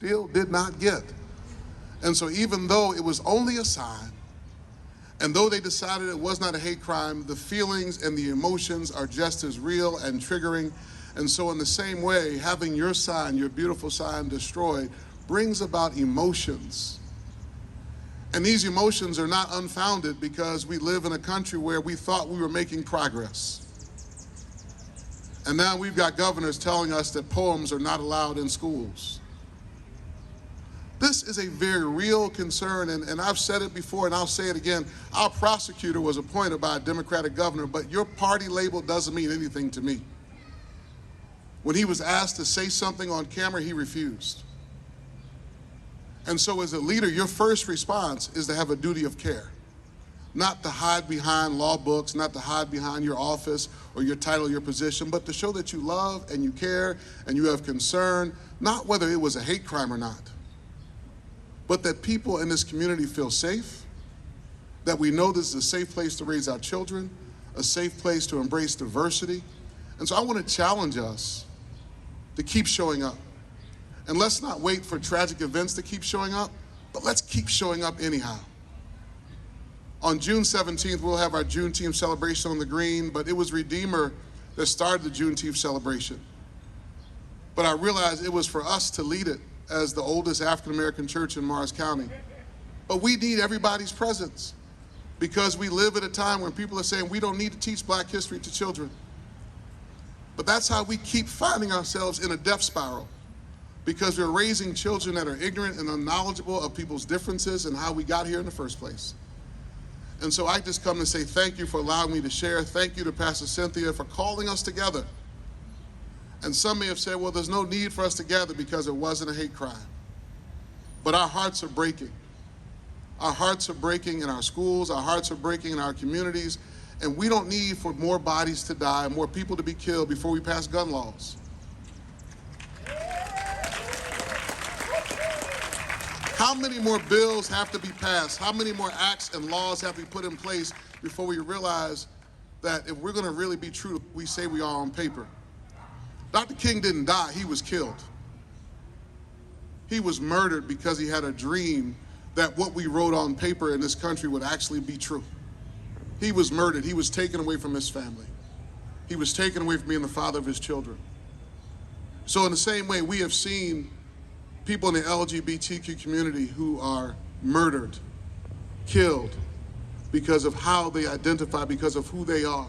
still did not get. And so even though it was only a sign, and though they decided it was not a hate crime, the feelings and the emotions are just as real and triggering. And so in the same way, having your sign, your beautiful sign, destroyed brings about emotions. And these emotions are not unfounded because we live in a country where we thought we were making progress. And now we've got governors telling us that poems are not allowed in schools. This is a very real concern, and I've said it before and I'll say it again. Our prosecutor was appointed by a Democratic governor, but your party label doesn't mean anything to me. When he was asked to say something on camera, he refused. And so as a leader, your first response is to have a duty of care. Not to hide behind law books, not to hide behind your office or your title, your position, but to show that you love and you care and you have concern, not whether it was a hate crime or not, but that people in this community feel safe, that we know this is a safe place to raise our children, a safe place to embrace diversity. And so I want to challenge us to keep showing up. And let's not wait for tragic events to keep showing up, but let's keep showing up anyhow. On June 17th, we'll have our Juneteenth celebration on the green, but it was Redeemer that started the Juneteenth celebration. But I realized it was for us to lead it as the oldest African-American church in Morris County. But we need everybody's presence because we live at a time when people are saying we don't need to teach Black history to children. But that's how we keep finding ourselves in a death spiral, because we're raising children that are ignorant and unknowledgeable of people's differences and how we got here in the first place. And so I just come to say thank you for allowing me to share. Thank you to Pastor Cynthia for calling us together. And some may have said, well, there's no need for us to gather because it wasn't a hate crime. But our hearts are breaking. Our hearts are breaking in our schools. Our hearts are breaking in our communities. And we don't need for more bodies to die, more people to be killed before we pass gun laws. How many more bills have to be passed? How many more acts and laws have to be put in place before we realize that if we're going to really be true to what we say we are on paper? Dr. King didn't die, he was killed. He was murdered because he had a dream that what we wrote on paper in this country would actually be true. He was murdered, he was taken away from his family. He was taken away from being the father of his children. So in the same way, we have seen people in the LGBTQ community who are murdered, killed, because of how they identify, because of who they are.